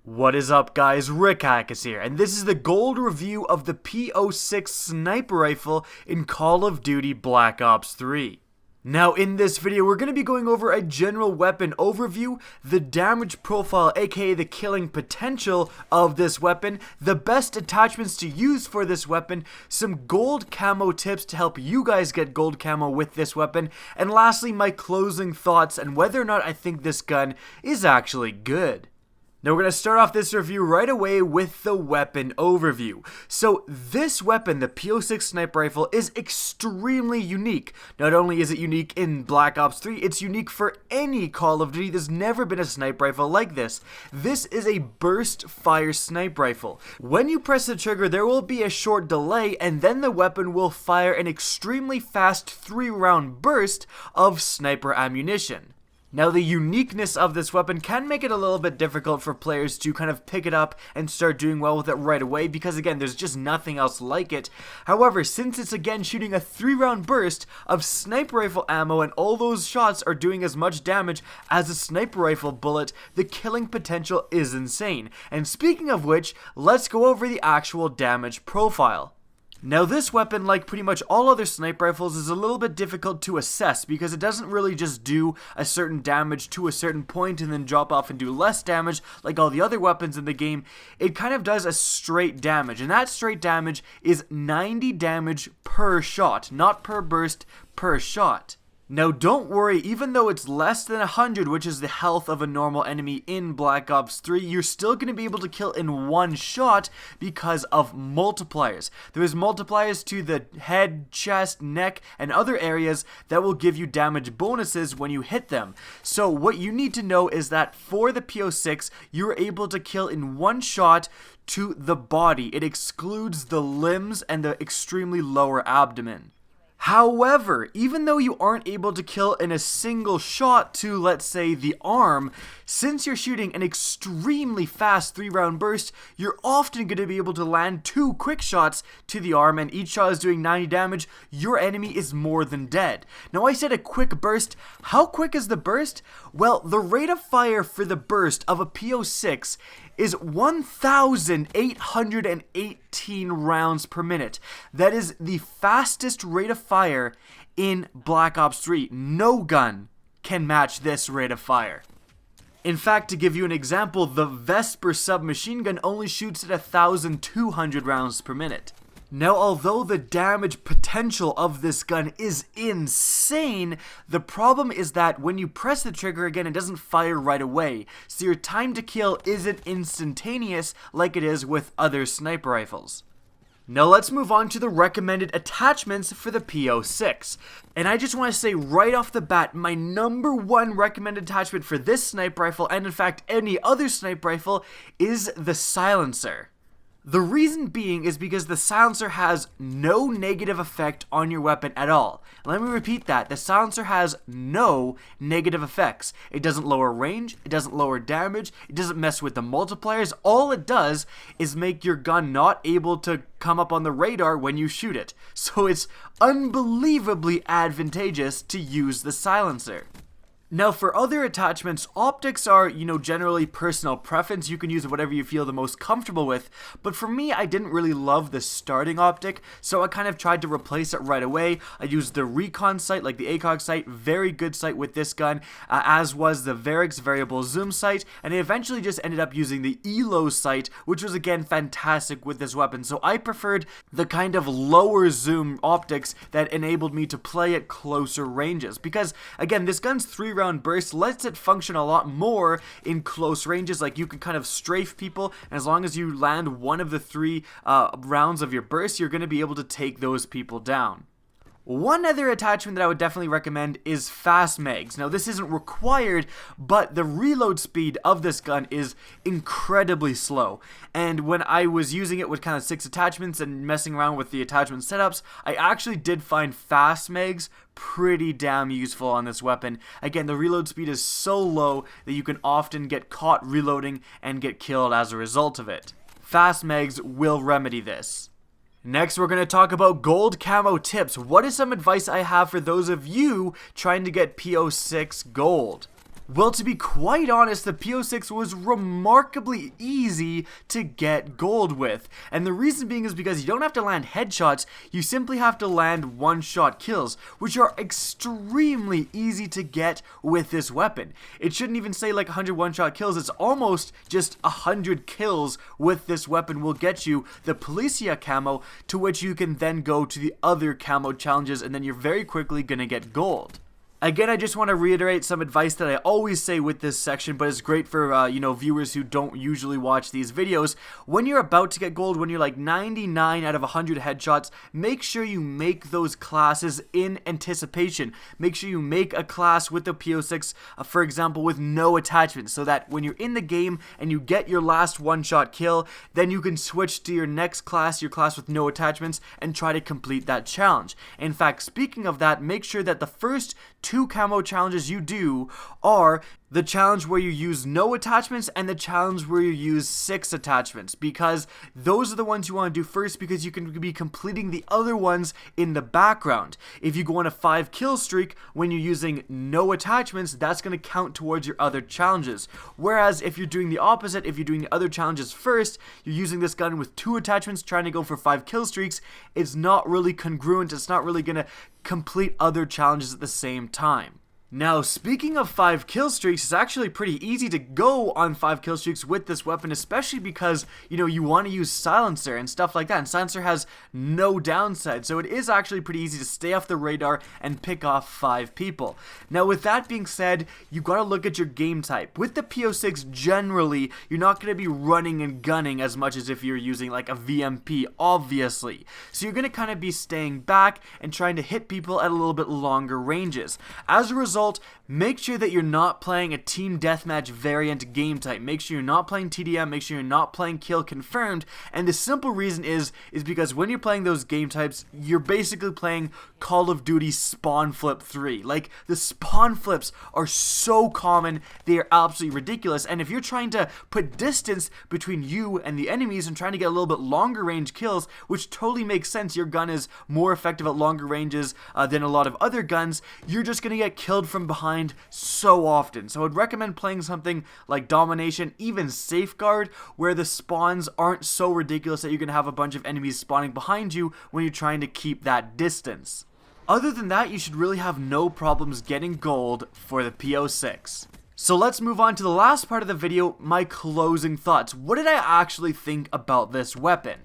What is up, guys? Rick Hackus here, and this is the gold review of the P-06 sniper rifle in Call of Duty Black Ops 3. Now, in this video, we're going to be going over a general weapon overview, the damage profile, aka the killing potential of this weapon, the best attachments to use for this weapon, some gold camo tips to help you guys get gold camo with this weapon, and lastly, my closing thoughts and whether or not I think this gun is actually good. Now we're going to start off this review right away with the weapon overview. So this weapon, the P-06 sniper rifle, is extremely unique. Not only is it unique in Black Ops 3, it's unique for any Call of Duty. There's never been a sniper rifle like this. This is a burst fire sniper rifle. When you press the trigger, there will be a short delay, and then the weapon will fire an extremely fast 3-round burst of sniper ammunition. Now, the uniqueness of this weapon can make it a little bit difficult for players to kind of pick it up and start doing well with it right away because, again, there's just nothing else like it. However, since it's, again, shooting a 3-round burst of sniper rifle ammo and all those shots are doing as much damage as a sniper rifle bullet, the killing potential is insane. And speaking of which, let's go over the actual damage profile. Now this weapon, like pretty much all other sniper rifles, is a little bit difficult to assess because it doesn't really just do a certain damage to a certain point and then drop off and do less damage like all the other weapons in the game. It kind of does a straight damage, and that straight damage is 90 damage per shot, not per burst, per shot. Now don't worry, even though it's less than 100, which is the health of a normal enemy in Black Ops 3, you're still going to be able to kill in one shot because of multipliers. There's multipliers to the head, chest, neck, and other areas that will give you damage bonuses when you hit them. So what you need to know is that for the P-06, you're able to kill in one shot to the body. It excludes the limbs and the extremely lower abdomen. However, even though you aren't able to kill in a single shot to, let's say, the arm, since you're shooting an extremely fast 3-round burst, you're often going to be able to land 2 quick shots to the arm, and each shot is doing 90 damage. Your enemy is more than dead. Now, I said a quick burst. How quick is the burst? Well, the rate of fire for the burst of a P-06 is 1,818 rounds per minute. That is the fastest rate of fire in Black Ops 3. No gun can match this rate of fire. In fact, to give you an example, the Vesper submachine gun only shoots at 1,200 rounds per minute. Now, although the damage potential of this gun is insane, the problem is that when you press the trigger again, it doesn't fire right away, so your time to kill isn't instantaneous like it is with other sniper rifles. Now let's move on to the recommended attachments for the P-06. And I just want to say right off the bat, my #1 recommended attachment for this sniper rifle, and in fact any other sniper rifle, is the silencer. The reason being is because the silencer has no negative effect on your weapon at all. Let me repeat that. The silencer has no negative effects. It doesn't lower range, it doesn't lower damage, it doesn't mess with the multipliers. All it does is make your gun not able to come up on the radar when you shoot it. So it's unbelievably advantageous to use the silencer. Now, for other attachments, optics are, generally personal preference. You can use whatever you feel the most comfortable with, but for me, I didn't really love the starting optic, so I kind of tried to replace it right away. I used the recon sight, like the ACOG sight, very good sight with this gun, as was the Varix variable zoom sight, and I eventually just ended up using the ELO sight, which was again fantastic with this weapon. So I preferred the kind of lower zoom optics that enabled me to play at closer ranges, because again, this gun's 3-round burst lets it function a lot more in close ranges. Like, you can kind of strafe people, and as long as you land one of the 3 rounds of your burst, you're going to be able to take those people down. One other attachment that I would definitely recommend is fast mags. Now, this isn't required, but the reload speed of this gun is incredibly slow. And when I was using it with kind of 6 attachments and messing around with the attachment setups, I actually did find fast mags pretty damn useful on this weapon. Again, the reload speed is so low that you can often get caught reloading and get killed as a result of it. Fast mags will remedy this. Next, we're going to talk about gold camo tips. What is some advice I have for those of you trying to get P-06 gold? Well, to be quite honest, the P-06 was remarkably easy to get gold with. And the reason being is because you don't have to land headshots, you simply have to land one-shot kills, which are extremely easy to get with this weapon. It shouldn't even say like 100 one-shot kills, it's almost just 100 kills with this weapon will get you the Policia camo, to which you can then go to the other camo challenges, and then you're very quickly gonna get gold. Again, I just want to reiterate some advice that I always say with this section, but it's great for, viewers who don't usually watch these videos. When you're about to get gold, when you're like 99 out of 100 headshots, make sure you make those classes in anticipation. Make sure you make a class with the P-06, for example, with no attachments, so that when you're in the game and you get your last one-shot kill, then you can switch to your next class, your class with no attachments, and try to complete that challenge. In fact, speaking of that, make sure that the first 2 camo challenges you do are the challenge where you use no attachments and the challenge where you use 6 attachments, because those are the ones you want to do first, because you can be completing the other ones in the background. If you go on a 5 kill streak when you're using no attachments, that's going to count towards your other challenges. Whereas if you're doing the opposite, if you're doing the other challenges first, you're using this gun with 2 attachments trying to go for 5 kill streaks, it's not really congruent, it's not really going to complete other challenges at the same time. Now, speaking of 5 kill streaks, it's actually pretty easy to go on 5 kill streaks with this weapon, especially because, you want to use silencer and stuff like that, and silencer has no downside, so it is actually pretty easy to stay off the radar and pick off 5 people. Now, with that being said, you gotta look at your game type. With the P-06, generally, you're not gonna be running and gunning as much as if you're using like a VMP, obviously. So you're gonna kind of be staying back and trying to hit people at a little bit longer ranges. As a result, make sure that you're not playing a team deathmatch variant game type. Make sure you're not playing TDM, make sure you're not playing kill confirmed, and the simple reason is because when you're playing those game types, you're basically playing Call of Duty Spawn Flip 3. Like, the spawn flips are so common, they are absolutely ridiculous, and if you're trying to put distance between you and the enemies and trying to get a little bit longer range kills, which totally makes sense, your gun is more effective at longer ranges than a lot of other guns, you're just gonna get killed from behind so often. So I'd recommend playing something like Domination, even Safeguard, where the spawns aren't so ridiculous that you're gonna have a bunch of enemies spawning behind you when you're trying to keep that distance. Other than that, you should really have no problems getting gold for the P-06. So let's move on to the last part of the video, my closing thoughts. What did I actually think about this weapon?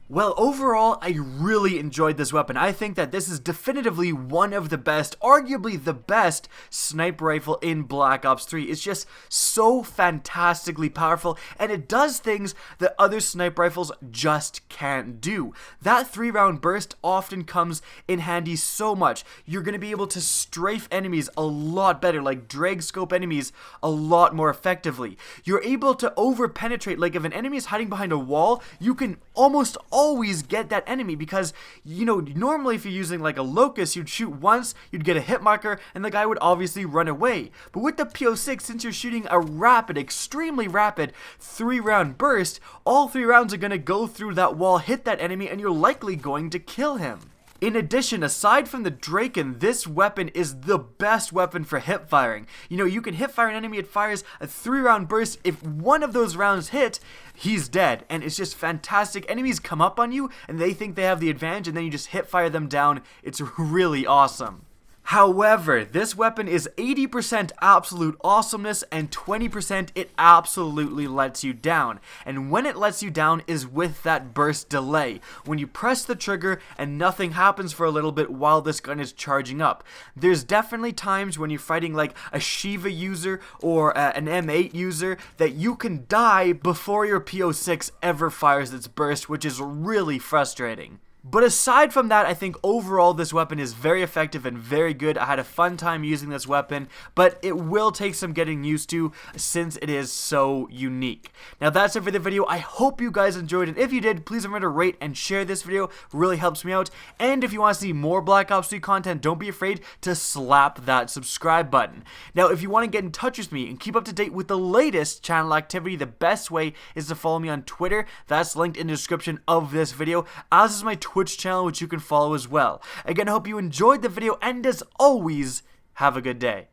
Well, overall, I really enjoyed this weapon. I think that this is definitively one of the best, arguably the best, sniper rifle in Black Ops 3. It's just so fantastically powerful, and it does things that other sniper rifles just can't do. That 3-round burst often comes in handy so much. You're going to be able to strafe enemies a lot better, like drag scope enemies a lot more effectively. You're able to over-penetrate, like if an enemy is hiding behind a wall, you can almost always get that enemy, because normally if you're using like a locust, you'd shoot once, you'd get a hit marker, and the guy would obviously run away. But with the P-06, since you're shooting a rapid, extremely rapid 3-round burst, all 3 rounds are going to go through that wall, hit that enemy, and you're likely going to kill him. In addition, aside from the Draken, this weapon is the best weapon for hip firing. You can hip fire an enemy, it fires a 3-round burst. If one of those rounds hit, he's dead, and it's just fantastic. Enemies come up on you, and they think they have the advantage, and then you just hip fire them down. It's really awesome. However, this weapon is 80% absolute awesomeness and 20% it absolutely lets you down. And when it lets you down is with that burst delay. When you press the trigger and nothing happens for a little bit while this gun is charging up. There's definitely times when you're fighting like a Shiva user or an M8 user that you can die before your P-06 ever fires its burst, which is really frustrating. But aside from that, I think overall this weapon is very effective and very good. I had a fun time using this weapon, but it will take some getting used to since it is so unique. Now that's it for the video. I hope you guys enjoyed it. If you did, please remember to rate and share this video. It really helps me out. And if you want to see more Black Ops 3 content, don't be afraid to slap that subscribe button. Now, if you want to get in touch with me and keep up to date with the latest channel activity, the best way is to follow me on Twitter. That's linked in the description of this video, as is my Twitch channel, which you can follow as well. Again, I hope you enjoyed the video, and as always, have a good day.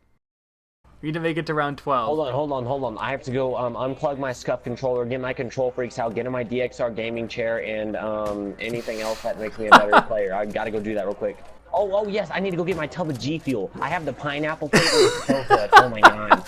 We need to make it to round 12. Hold on. I have to go unplug my SCUF controller, get my control freaks out, get in my DXR gaming chair, and anything else that makes me a better player. I gotta go do that real quick. Oh yes, I need to go get my tub of G Fuel. I have the pineapple flavor. So good. Oh my god.